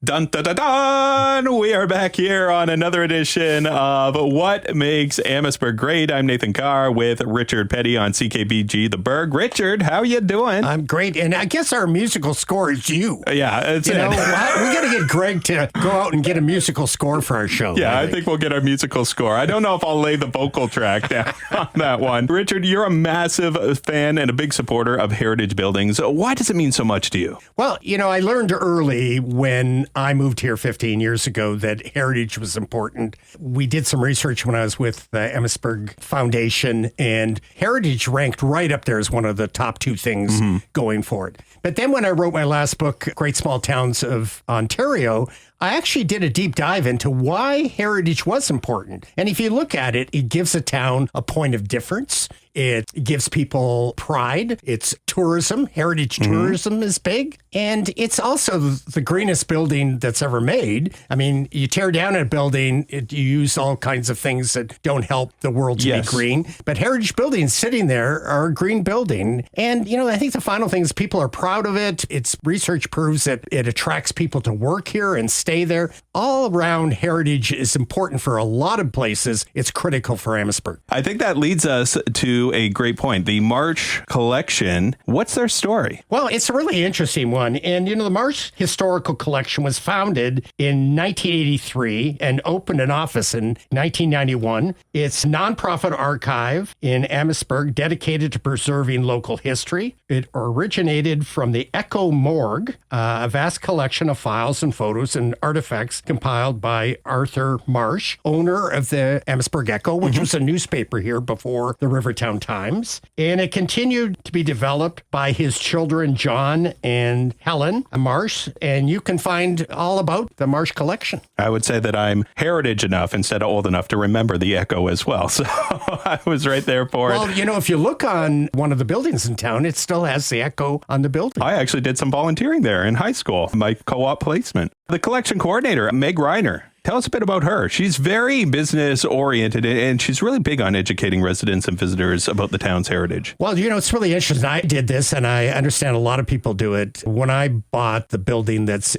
Dun, dun, dun, dun! We are back here on another edition of What Makes Amherstburg Great. I'm Nathan Carr with Richard Peddie on CKBG The Burg. Richard, how you doing? I'm great. And I guess our musical score is you. Yeah, it's you know, we got to get Greg to go out and get a musical score for our show. Yeah, I think we'll get our musical score. I don't know if I'll lay the vocal track down on that one. Richard, you're a massive fan and a big supporter of heritage buildings. Why does it mean so much to you? Well, you know, I learned early when I moved here 15 years ago that heritage was important. We did some research when I was with the Amherstburg Foundation, and heritage ranked right up there as one of the top two things going for it. But then when I wrote my last book, Great Small Towns of Ontario, I actually did a deep dive into why heritage was important. And if you look at it, it gives a town a point of difference. It gives people pride. It's tourism. Heritage tourism is big. And it's also the greenest building that's ever made. I mean, you tear down a building, you use all kinds of things that don't help the world to be green. But heritage buildings sitting there are a green building. And, you know, I think the final thing is people are proud of it. Its research proves that it attracts people to work here and stay there. All around, heritage is important for a lot of places. It's critical for Amherstburg. I think that leads us to a great point. The Marsh collection, what's their story? Well, it's a really interesting one. And, you know, the Marsh Historical Collection was founded in 1983 and opened an office in 1991. It's a nonprofit archive in Amherstburg dedicated to preserving local history. It originated from the Echo Morgue, a vast collection of files and photos and artifacts compiled by Arthur Marsh, owner of the Amherstburg Echo, which was a newspaper here before the Rivertown Times. And it continued to be developed by his children, John and Helen Marsh. And you can find all about the Marsh collection. I would say that I'm heritage enough instead of old enough to remember the Echo as well. So I was right there for it. Well, you know, if you look on one of the buildings in town, it still has the Echo on the building. I actually did some volunteering there in high school, my co-op placement. The collection coordinator, Meg Reiner. Tell us a bit about her. She's very business oriented and she's really big on educating residents and visitors about the town's heritage. Well, you know, it's really interesting. I did this and I understand a lot of people do it. When I bought the building that's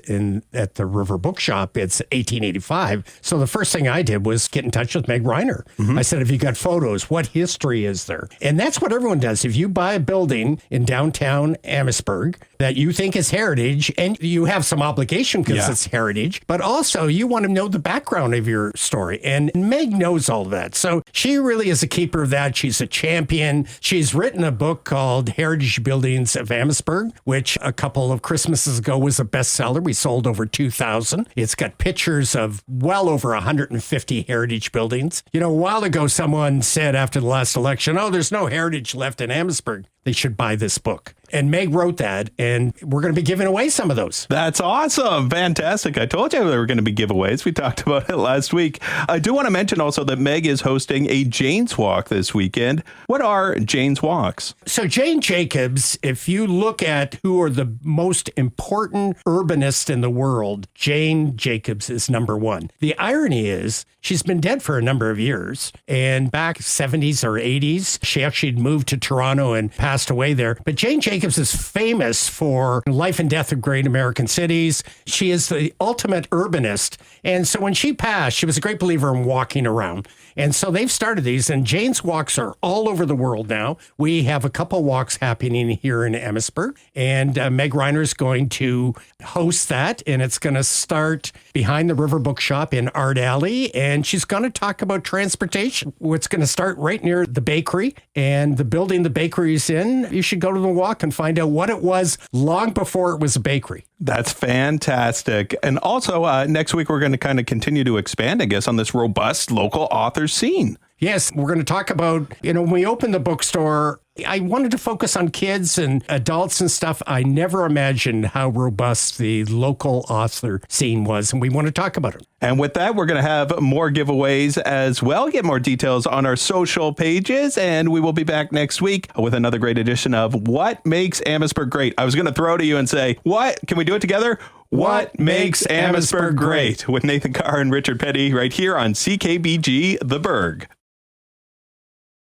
at the River Bookshop, it's 1885. So the first thing I did was get in touch with Meg Reiner. I said, have you got photos? What history is there? And that's what everyone does. If you buy a building in downtown Amherstburg that you think is heritage and you have some obligation because it's heritage, but also you want to know the background of your story. And Meg knows all of that. So she really is a keeper of that. She's a champion. She's written a book called Heritage Buildings of Amherstburg, which a couple of Christmases ago was a bestseller. We sold over 2,000. It's got pictures of well over 150 heritage buildings. You know, a while ago, someone said after the last election, oh, there's no heritage left in Amherstburg. They should buy this book. And Meg wrote that, and we're going to be giving away some of those. That's awesome. Fantastic. I told you there were going to be giveaways. We talked about it last week. I do want to mention also that Meg is hosting a Jane's Walk this weekend. What are Jane's Walks? So Jane Jacobs, if you look at who are the most important urbanists in the world, Jane Jacobs is number one. The irony is she's been dead for a number of years. And back 70s or 80s, she actually moved to Toronto and passed away there. But Jane Jacobs is famous for Life and Death of Great American Cities. She is the ultimate urbanist. And so when she passed, she was a great believer in walking around. And so they've started these, and Jane's Walks are all over the world now. We have a couple walks happening here in Amherstburg, and Meg Reiner is going to host that, and it's going to start behind the River Bookshop in Art Alley, and she's going to talk about transportation. It's going to start right near the bakery, and the building the bakery is in, you should go to the walk and find out what it was long before it was a bakery. That's fantastic. And also, next week, we're going to kind of continue to expand, I guess, on this robust local author scene. Yes, we're going to talk about, you know, when we opened the bookstore, I wanted to focus on kids and adults and stuff. I never imagined how robust the local author scene was, and we want to talk about it. And with that, we're going to have more giveaways as well. Get more details on our social pages, and we will be back next week with another great edition of What Makes Amherstburg Great. I was going to throw to you and say, what? Can we do it together? What Makes Amherstburg Great? With Nathan Carr and Richard Peddie right here on CKBG The Burg.